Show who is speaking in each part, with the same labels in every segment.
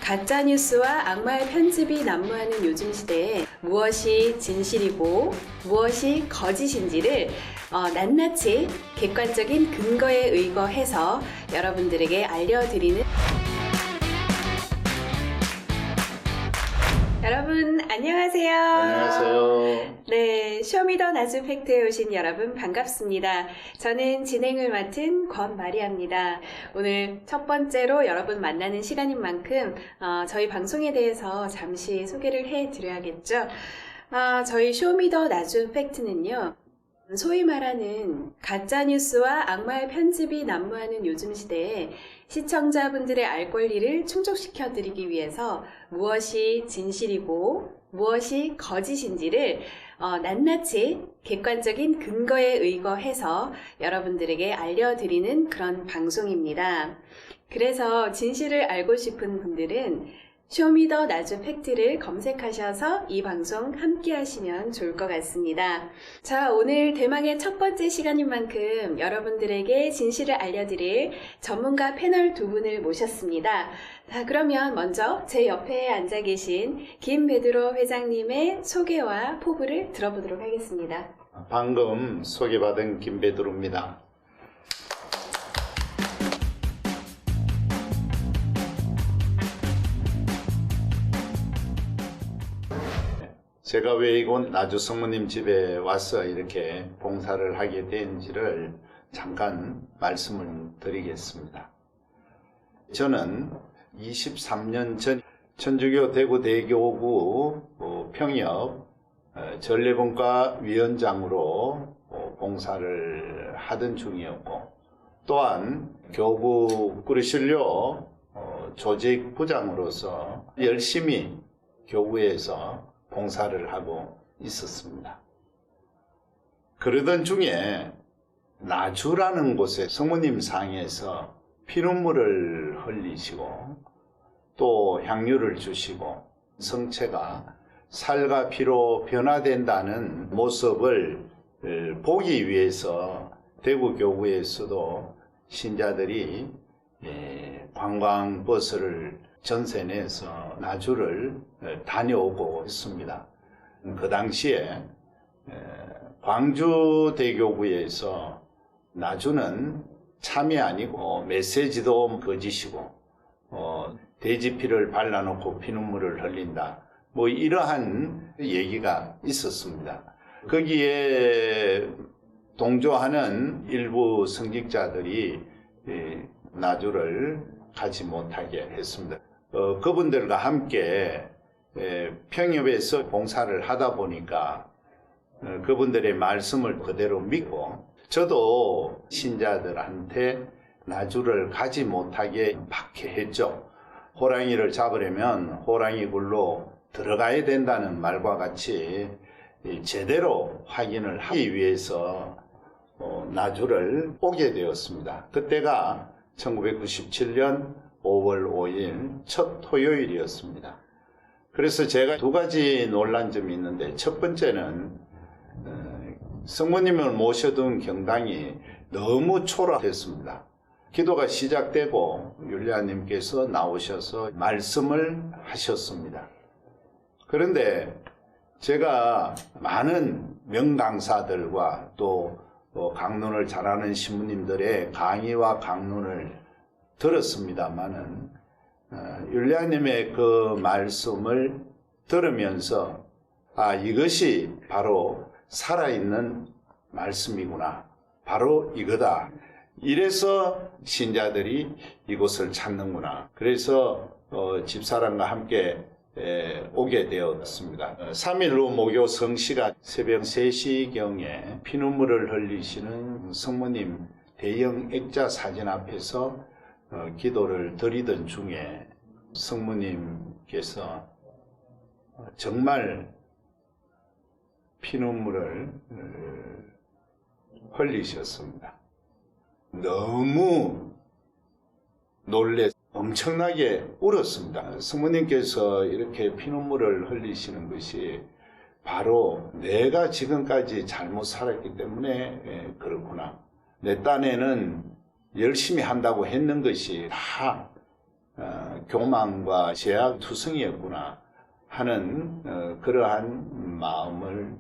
Speaker 1: 가짜뉴스와 악마의 편집이 난무하는 요즘 시대에 무엇이 진실이고 무엇이 거짓인지를 낱낱이 객관적인 근거에 의거해서 여러분들에게 알려드리는 여러분 안녕하세요.
Speaker 2: 안녕하세요.
Speaker 1: 네, 쇼미더 나주 팩트에 오신 여러분 반갑습니다. 저는 진행을 맡은 권마리아입니다. 오늘 첫 번째로 여러분 만나는 시간인 만큼 저희 방송에 대해서 잠시 소개를 해드려야겠죠. 저희 쇼미더 나주 팩트는요. 소위 말하는 가짜뉴스와 악마의 편집이 난무하는 요즘 시대에 시청자분들의 알 권리를 충족시켜 드리기 위해서 무엇이 진실이고 무엇이 거짓인지를 낱낱이 객관적인 근거에 의거해서 여러분들에게 알려드리는 그런 방송입니다. 그래서 진실을 알고 싶은 분들은 쇼미더 나주 팩트를 검색하셔서 이 방송 함께 하시면 좋을 것 같습니다. 자, 오늘 대망의 첫 번째 시간인 만큼 여러분들에게 진실을 알려드릴 전문가 패널 두 분을 모셨습니다. 자, 그러면 먼저 제 옆에 앉아 계신 김베드로 회장님의 소개와 포부를 들어보도록 하겠습니다.
Speaker 2: 방금 소개받은 김베드로입니다. 제가 왜 이곳 나주 성모님 집에 와서 이렇게 봉사를 하게 된지를 잠깐 말씀을 드리겠습니다. 저는 23년 전 천주교 대구대교구 평역 전례본과 위원장으로 봉사를 하던 중이었고, 또한 교구 꾸르실료 조직 부장으로서 열심히 교구에서 봉사를 하고 있었습니다. 그러던 중에 나주라는 곳에 성모님 상에서 피눈물을 흘리시고 또 향유를 주시고 성체가 살과 피로 변화된다는 모습을 보기 위해서 대구교구에서도 신자들이 관광버스를 전세내서 나주를 다녀오고 있습니다. 그 당시에 광주대교구에서 나주는 참이 아니고 메시지도 거짓이고 돼지피를 발라놓고 피눈물을 흘린다, 뭐 이러한 얘기가 있었습니다. 거기에 동조하는 일부 성직자들이 나주를 가지 못하게 했습니다. 그분들과 함께 평협에서 봉사를 하다 보니까 그분들의 말씀을 그대로 믿고, 저도 신자들한테 나주를 가지 못하게 박해했죠. 호랑이를 잡으려면 호랑이 굴로 들어가야 된다는 말과 같이 제대로 확인을 하기 위해서 나주를 오게 되었습니다. 그때가 1997년 5월 5일 첫 토요일이었습니다. 그래서 제가 두 가지 놀란 점이 있는데, 첫 번째는 성모님을 모셔둔 경당이 너무 초라했습니다. 기도가 시작되고 율리아님께서 나오셔서 말씀을 하셨습니다. 그런데 제가 많은 명강사들과 또 강론을 잘하는 신부님들의 강의와 강론을 들었습니다마는 율리아님의 그 말씀을 들으면서 이것이 바로 살아있는 말씀이구나, 바로 이거다, 이래서 신자들이 이곳을 찾는구나. 그래서 집사람과 함께 오게 되었습니다. 3일 후 목요 성시가 새벽 3시경에 피눈물을 흘리시는 성모님 대형 액자 사진 앞에서 기도를 드리던 중에 성모님께서 정말 피눈물을 흘리셨습니다. 너무 놀래 엄청나게 울었습니다. 성모님께서 이렇게 피눈물을 흘리시는 것이 바로 내가 지금까지 잘못 살았기 때문에 그렇구나. 내 딴에는 열심히 한다고 했는 것이 다 교만과 제약투성이었구나 하는 그러한 마음을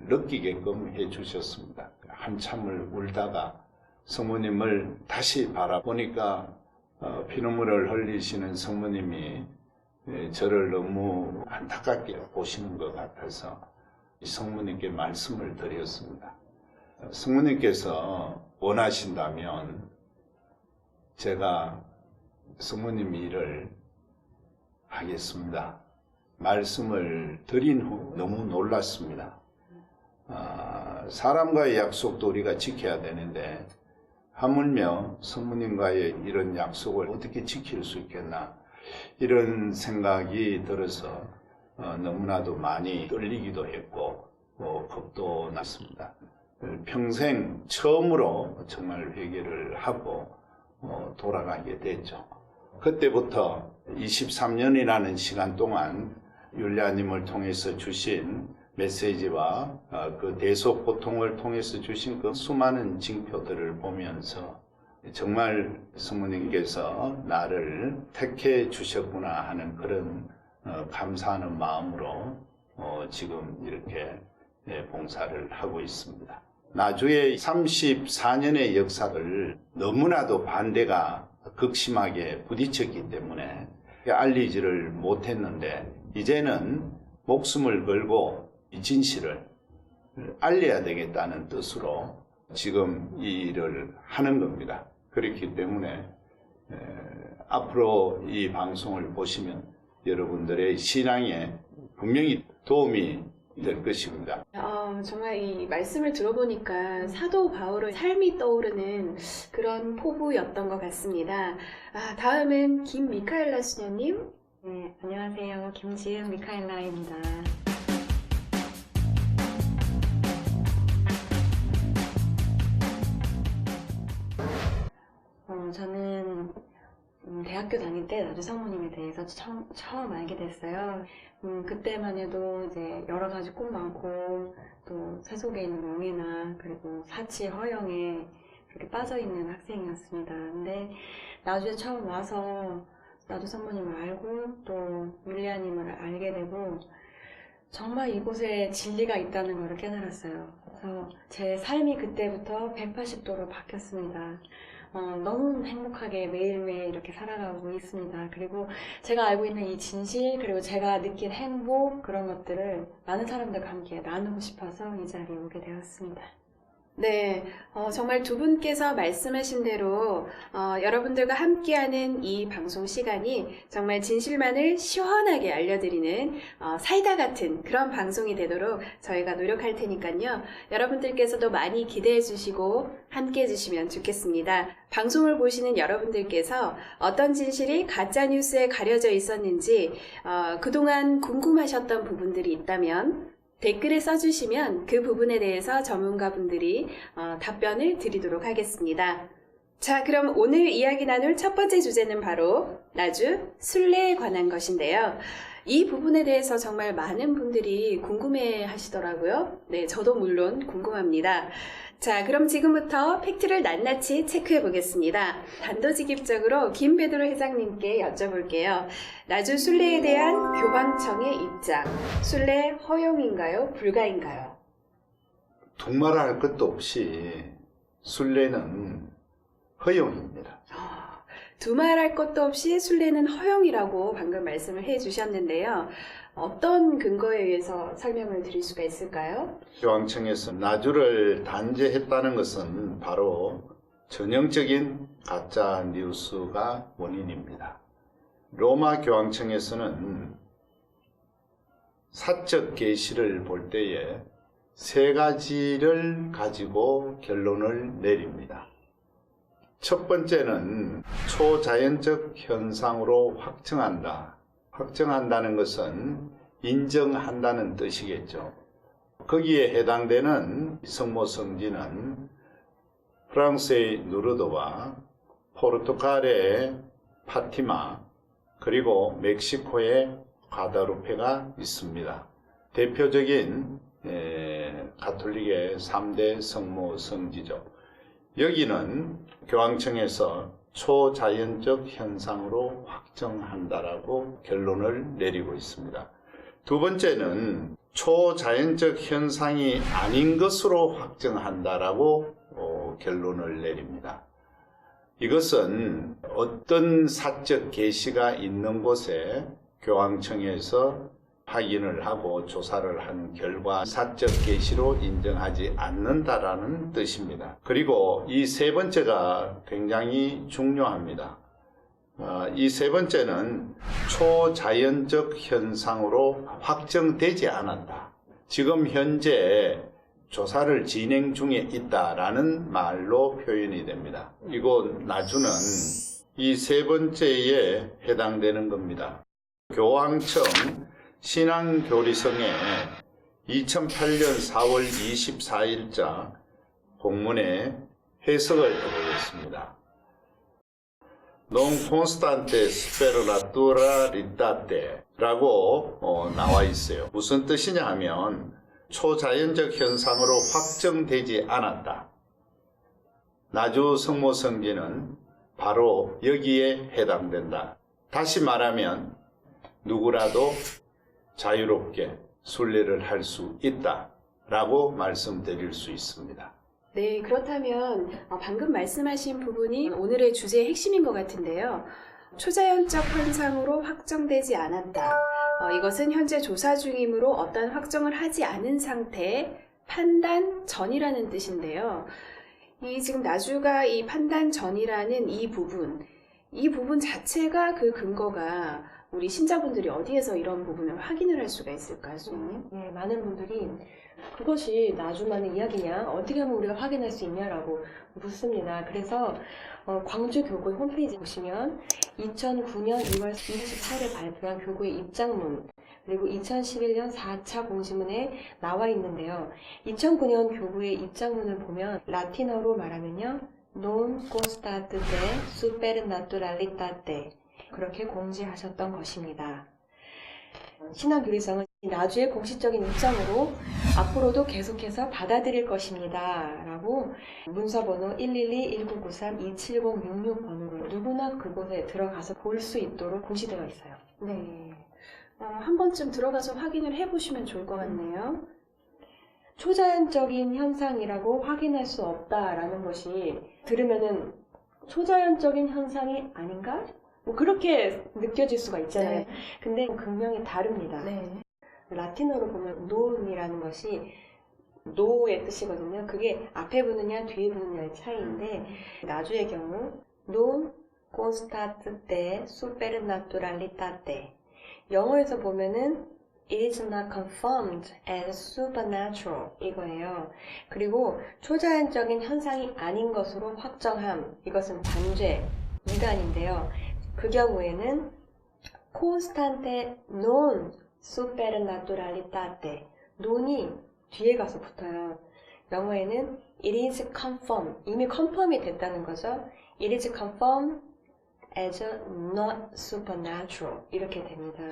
Speaker 2: 느끼게끔 해주셨습니다. 한참을 울다가 성모님을 다시 바라보니까 피눈물을 흘리시는 성모님이 저를 너무 안타깝게 보시는 것 같아서 성모님께 말씀을 드렸습니다. 성모님께서 원하신다면 제가 성모님 일을 하겠습니다. 말씀을 드린 후 너무 놀랐습니다. 사람과의 약속도 우리가 지켜야 되는데 하물며 성모님과의 이런 약속을 어떻게 지킬 수 있겠나 이런 생각이 들어서 너무나도 많이 떨리기도 했고 겁도 났습니다. 평생 처음으로 정말 회개를 하고 돌아가게 됐죠. 그때부터 23년이라는 시간 동안 율리아님을 통해서 주신 메시지와 그 대속고통을 통해서 주신 그 수많은 징표들을 보면서 정말 성모님께서 나를 택해 주셨구나 하는 그런 감사하는 마음으로 지금 이렇게 봉사를 하고 있습니다. 나주의 34년의 역사를 너무나도 반대가 극심하게 부딪혔기 때문에 알리지를 못했는데 이제는 목숨을 걸고 이 진실을 알려야 되겠다는 뜻으로 지금 이 일을 하는 겁니다. 그렇기 때문에 앞으로 이 방송을 보시면 여러분들의 신앙에 분명히 도움이 될 것입니다.
Speaker 1: 정말 이 말씀을 들어보니까 사도 바울의 삶이 떠오르는 그런 포부였던 것 같습니다. 다음은 김미카엘라 수녀님.
Speaker 3: 네, 안녕하세요. 김지은 미카엘라입니다. 저는 대학교 다닐 때 나주 성모님에 대해서 처음 알게 됐어요. 그때만 해도 이제 여러 가지 꿈 많고 또 세속에 있는 명예나 그리고 사치 허영에 그렇게 빠져있는 학생이었습니다. 근데 나주에 처음 와서 나주 성모님을 알고 또 율리아님을 알게 되고 정말 이곳에 진리가 있다는 걸 깨달았어요. 그래서 제 삶이 그때부터 180도로 바뀌었습니다. 너무 행복하게 매일매일 이렇게 살아가고 있습니다. 그리고 제가 알고 있는 이 진실, 그리고 제가 느낀 행복, 그런 것들을 많은 사람들과 함께 나누고 싶어서 이 자리에 오게 되었습니다.
Speaker 1: 네, 정말 두 분께서 말씀하신 대로 여러분들과 함께하는 이 방송 시간이 정말 진실만을 시원하게 알려드리는 사이다 같은 그런 방송이 되도록 저희가 노력할 테니까요. 여러분들께서도 많이 기대해 주시고 함께 해주시면 좋겠습니다. 방송을 보시는 여러분들께서 어떤 진실이 가짜뉴스에 가려져 있었는지 그동안 궁금하셨던 부분들이 있다면 댓글에 써주시면 그 부분에 대해서 전문가분들이 답변을 드리도록 하겠습니다. 자, 그럼 오늘 이야기 나눌 첫 번째 주제는 바로 나주 순례에 관한 것인데요. 이 부분에 대해서 정말 많은 분들이 궁금해 하시더라고요. 네, 저도 물론 궁금합니다. 자, 그럼 지금부터 팩트를 낱낱이 체크해 보겠습니다. 단도직입적으로 김베드로 회장님께 여쭤볼게요. 나주 순례에 대한 교황청의 입장, 순례 허용인가요? 불가인가요?
Speaker 2: 두말할 것도 없이 순례는 허용입니다.
Speaker 1: 두말할 것도 없이 순례는 허용이라고 방금 말씀을 해주셨는데요. 어떤 근거에 의해서 설명을 드릴 수가 있을까요?
Speaker 2: 교황청에서 나주를 단죄했다는 것은 바로 전형적인 가짜 뉴스가 원인입니다. 로마 교황청에서는 사적 계시를 볼 때에 세 가지를 가지고 결론을 내립니다. 첫 번째는 초자연적 현상으로 확정한다. 확정한다는 것은 인정한다는 뜻이겠죠. 거기에 해당되는 성모성지는 프랑스의 누르드와 포르투갈의 파티마 그리고 멕시코의 과다루페가 있습니다. 대표적인 가톨릭의 3대 성모성지죠. 여기는 교황청에서 초자연적 현상으로 확정한다라고 결론을 내리고 있습니다. 두 번째는 초자연적 현상이 아닌 것으로 확정한다라고 결론을 내립니다. 이것은 어떤 사적 계시가 있는 곳에 교황청에서 확인을 하고 조사를 한 결과 사적 계시로 인정하지 않는다라는 뜻입니다. 그리고 이 세 번째가 굉장히 중요합니다. 이 세 번째는 초자연적 현상으로 확정되지 않았다. 지금 현재 조사를 진행 중에 있다라는 말로 표현이 됩니다. 이곳 나주는 이 세 번째에 해당되는 겁니다. 교황청 신앙교리성에 2008년 4월 24일자 공문에 해석을 해보겠습니다. Non constante speratura ritate 라고 나와 있어요. 무슨 뜻이냐 하면 초자연적 현상으로 확정되지 않았다. 나주 성모성기는 바로 여기에 해당된다. 다시 말하면 누구라도 자유롭게 순례를 할 수 있다 라고 말씀드릴 수 있습니다.
Speaker 1: 네, 그렇다면 방금 말씀하신 부분이 오늘의 주제의 핵심인 것 같은데요. 초자연적 현상으로 확정되지 않았다. 이것은 현재 조사 중이므로 어떤 확정을 하지 않은 상태, 판단 전이라는 뜻인데요. 지금 나주가 이 판단 전이라는 이 부분 자체가 그 근거가 우리 신자분들이 어디에서 이런 부분을 확인을 할 수가 있을까요, 수님?
Speaker 3: 네, 많은 분들이 그것이 나주만의 이야기냐? 어떻게 하면 우리가 확인할 수 있냐라고 묻습니다. 그래서 광주 교구의 홈페이지 보시면 2009년 2월 24일에 발표한 교구의 입장문 그리고 2011년 4차 공지문에 나와 있는데요. 2009년 교구의 입장문을 보면 라틴어로 말하면요. Non constate de supernaturalitate 그렇게 공지하셨던 것입니다. 신앙교리성은 나주의 공식적인 입장으로 앞으로도 계속해서 받아들일 것입니다. 라고 문서번호 112-1993-27066번으로 누구나 그곳에 들어가서 볼 수 있도록 공시되어 있어요.
Speaker 1: 네. 한 번쯤 들어가서 확인을 해보시면 좋을 것 같네요.
Speaker 3: 초자연적인 현상이라고 확인할 수 없다라는 것이 들으면은 초자연적인 현상이 아닌가? 뭐 그렇게 느껴질 수가 있잖아요.
Speaker 1: 네.
Speaker 3: 근데 극명히 다릅니다.
Speaker 1: 네.
Speaker 3: 라틴어로 보면 논이라는 것이 노의 뜻이거든요. 그게 앞에 붙느냐 뒤에 붙느냐의 차이인데 나주의 경우 non constate supernaturalitate 영어에서 보면은 it is not confirmed as supernatural 이거예요. 그리고 초자연적인 현상이 아닌 것으로 확정함 이것은 단죄, 이단인데요. 그 경우에는 constante non supernaturalitate 논이 뒤에 가서 붙어요. 영어에는 it is confirmed 이미 컨펌이 됐다는 거죠. it is confirmed as not supernatural 이렇게 됩니다.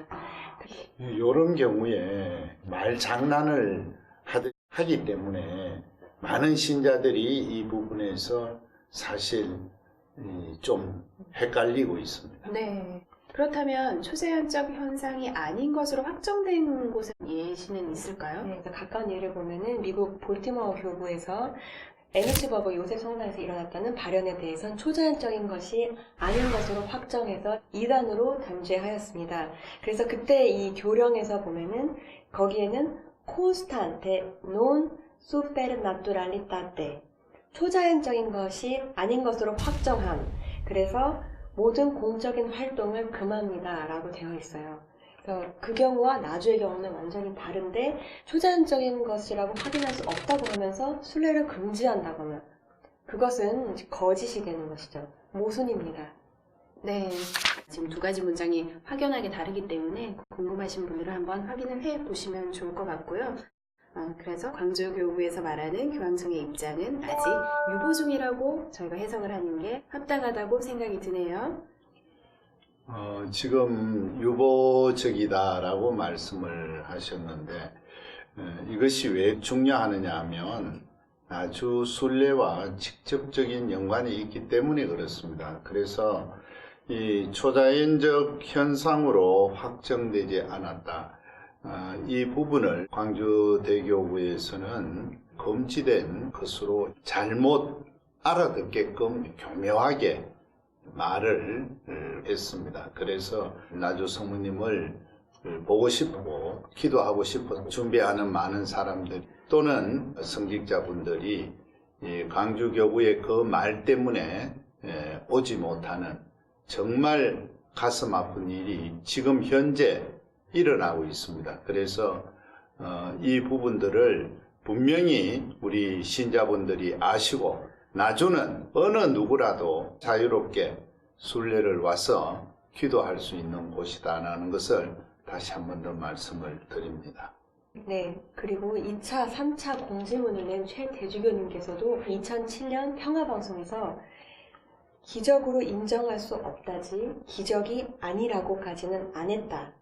Speaker 2: 이런 경우에 말 장난을 하기 때문에 많은 신자들이 이 부분에서 사실 좀 헷갈리고 있습니다.
Speaker 1: 네. 그렇다면 초자연적 현상이 아닌 것으로 확정된 곳은 예시는 있을까요?
Speaker 3: 네, 가까운 예를 보면은 미국 볼티모어 교구에서 에미츠버그 요셉 성당에서 일어났다는 발현에 대해선 초자연적인 것이 아닌 것으로 확정해서 이단으로 단죄하였습니다. 그래서 그때 이 교령에서 보면은 거기에는 constante non supernaturalitate 초자연적인 것이 아닌 것으로 확정함. 그래서 모든 공적인 활동을 금합니다 라고 되어 있어요. 그래서 그 경우와 나주의 경우는 완전히 다른데 초자연적인 것이라고 확인할 수 없다고 하면서 순례를 금지한다거나 그것은 거짓이 되는 것이죠. 모순입니다.
Speaker 1: 네. 지금 두 가지 문장이 확연하게 다르기 때문에 궁금하신 분들은 한번 확인을 해보시면 좋을 것 같고요. 그래서 광주교구에서 말하는 교황청의 입장은 아직 유보 중이라고 저희가 해석을 하는 게 합당하다고 생각이 드네요.
Speaker 2: 지금 유보적이다라고 말씀을 하셨는데 이것이 왜 중요하느냐 하면 아주 순례와 직접적인 연관이 있기 때문에 그렇습니다. 그래서 이 초자연적 현상으로 확정되지 않았다. 이 부분을 광주대교구에서는 금지된 것으로 잘못 알아듣게끔 교묘하게 말을 했습니다. 그래서 나주 성모님을 보고 싶고 기도하고 싶어 준비하는 많은 사람들 또는 성직자분들이 이 광주교구의 그 말 때문에 오지 못하는 정말 가슴 아픈 일이 지금 현재 일어나고 있습니다. 그래서 이 부분들을 분명히 우리 신자분들이 아시고 나주는 어느 누구라도 자유롭게 순례를 와서 기도할 수 있는 곳이다라는 것을 다시 한 번 더 말씀을 드립니다.
Speaker 3: 네, 그리고 2차, 3차 공지문을 낸 최대주교님께서도 2007년 평화방송에서 기적으로 인정할 수 없다지 기적이 아니라고까지는 안 했다.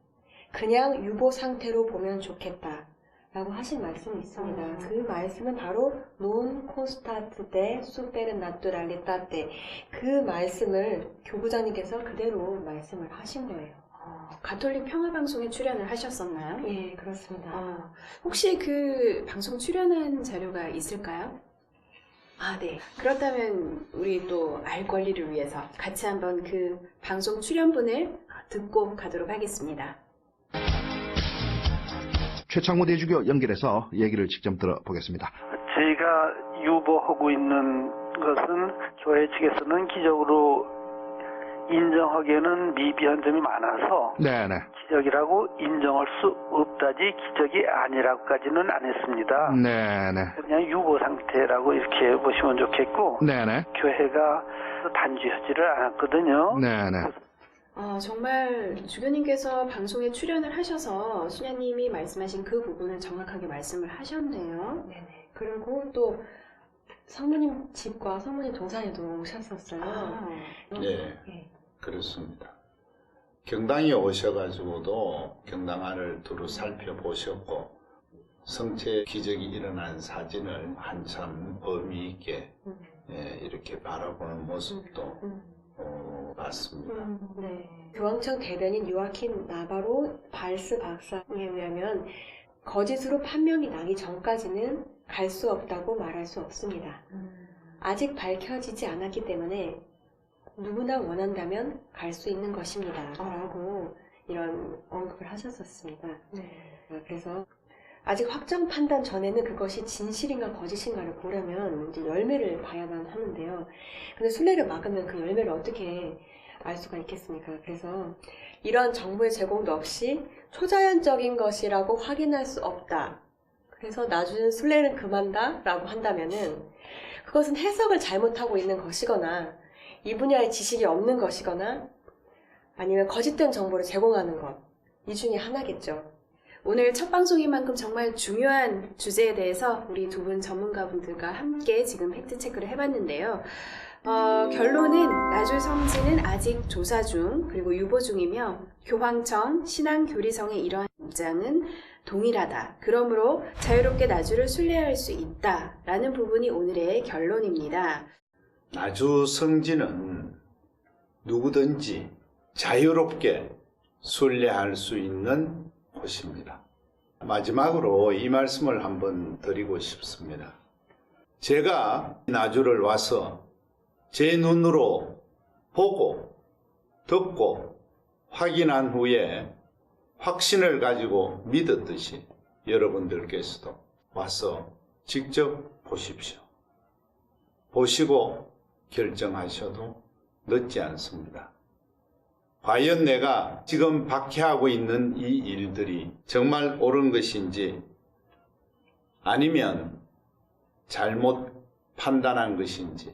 Speaker 3: 그냥 유보 상태로 보면 좋겠다. 라고 하신 말씀이 있습니다. 그 말씀은 바로 논 콘스타트 데 수페르 나뚜랄리타 때 그 말씀을 교구장님께서 그대로 말씀을 하신 거예요.
Speaker 1: 가톨릭 평화방송에 출연을 하셨었나요?
Speaker 3: 예, 그렇습니다.
Speaker 1: 혹시 그 방송 출연한 자료가 있을까요? 네. 그렇다면 우리 또 알 권리를 위해서 같이 한번 그 방송 출연분을 듣고 가도록 하겠습니다.
Speaker 4: 최창모 대주교 연결해서 얘기를 직접 들어보겠습니다.
Speaker 5: 저희가 유보하고 있는 것은 교회 측에서는 기적으로 인정하기에는 미비한 점이 많아서
Speaker 4: 네네.
Speaker 5: 기적이라고 인정할 수 없다지 기적이 아니라고까지는 안 했습니다.
Speaker 4: 네네.
Speaker 5: 그냥 유보 상태라고 이렇게 보시면 좋겠고
Speaker 4: 네네.
Speaker 5: 교회가 단죄하지를 않았거든요.
Speaker 4: 네네.
Speaker 1: 정말 주교님께서 방송에 출연을 하셔서 수녀님이 말씀하신 그 부분을 정확하게 말씀을 하셨네요.
Speaker 3: 네네. 그리고 또 성모님 집과 성모님 동산에도 오셨었어요.
Speaker 2: 네,
Speaker 3: 네.
Speaker 2: 그렇습니다. 경당에 오셔가지고도 경당 안을 두루 살펴보셨고 성체 기적이 일어난 사진을 한참 의미 있게 이렇게 바라보는 모습도 봤습니다.
Speaker 3: 네. 교황청 대변인 요아킨 나바로 발스 박사에 의하면 거짓으로 판명이 나기 전까지는 갈 수 없다고 말할 수 없습니다. 아직 밝혀지지 않았기 때문에 누구나 원한다면 갈 수 있는 것입니다. 라고 이런 언급을 하셨었습니다. 그래서 아직 확정 판단 전에는 그것이 진실인가 거짓인가를 보려면 이제 열매를 봐야만 하는데요. 근데 순례를 막으면 그 열매를 어떻게 알 수가 있겠습니까? 그래서 이런 정보의 제공도 없이 초자연적인 것이라고 확인할 수 없다. 그래서 나중에 순례는 금한다 라고 한다면은 그것은 해석을 잘못하고 있는 것이거나 이 분야의 지식이 없는 것이거나 아니면 거짓된 정보를 제공하는 것. 이 중에 하나겠죠.
Speaker 1: 오늘 첫 방송인 만큼 정말 중요한 주제에 대해서 우리 두 분 전문가분들과 함께 지금 팩트체크를 해봤는데요. 결론은 나주 성지는 아직 조사 중 그리고 유보 중이며 교황청, 신앙교리성의 이러한 입장은 동일하다. 그러므로 자유롭게 나주를 순례할 수 있다라는 부분이 오늘의 결론입니다.
Speaker 2: 나주 성지는 누구든지 자유롭게 순례할 수 있는 곳입니다. 마지막으로 이 말씀을 한번 드리고 싶습니다. 제가 나주를 와서 제 눈으로 보고 듣고 확인한 후에 확신을 가지고 믿었듯이 여러분들께서도 와서 직접 보십시오. 보시고 결정하셔도 늦지 않습니다. 과연 내가 지금 박해하고 있는 이 일들이 정말 옳은 것인지 아니면 잘못 판단한 것인지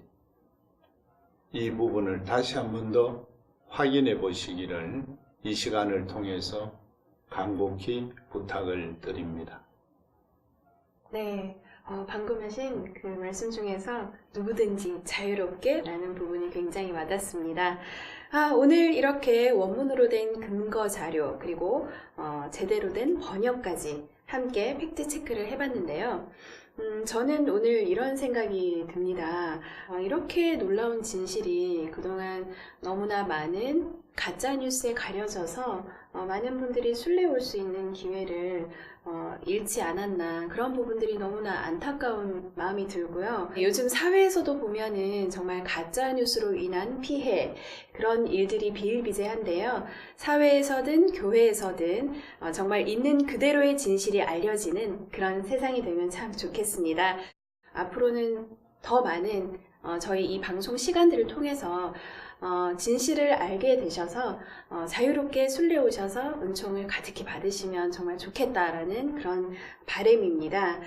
Speaker 2: 이 부분을 다시 한 번 더 확인해 보시기를 이 시간을 통해서 간곡히 부탁을 드립니다.
Speaker 1: 네, 방금 하신 그 말씀 중에서 누구든지 자유롭게 라는 부분이 굉장히 와닿습니다. 오늘 이렇게 원문으로 된 근거 자료 그리고 제대로 된 번역까지 함께 팩트 체크를 해봤는데요. 저는 오늘 이런 생각이 듭니다. 이렇게 놀라운 진실이 그동안 너무나 많은 가짜뉴스에 가려져서 많은 분들이 순례올 수 있는 기회를 잃지 않았나, 그런 부분들이 너무나 안타까운 마음이 들고요. 요즘 사회에서도 보면은 정말 가짜뉴스로 인한 피해, 그런 일들이 비일비재한데요. 사회에서든 교회에서든 정말 있는 그대로의 진실이 알려지는 그런 세상이 되면 참 좋겠습니다. 앞으로는 더 많은 저희 이 방송 시간들을 통해서 진실을 알게 되셔서 자유롭게 순례 오셔서 은총을 가득히 받으시면 정말 좋겠다라는 그런 바람입니다.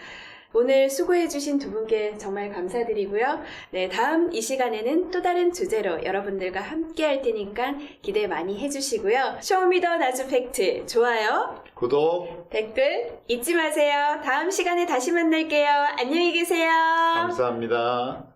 Speaker 1: 오늘 수고해주신 두 분께 정말 감사드리고요. 네, 다음 이 시간에는 또 다른 주제로 여러분들과 함께 할 테니까 기대 많이 해주시고요. 쇼미더 나주 팩트 좋아요,
Speaker 2: 구독
Speaker 1: 댓글 잊지 마세요. 다음 시간에 다시 만날게요. 안녕히 계세요.
Speaker 2: 감사합니다.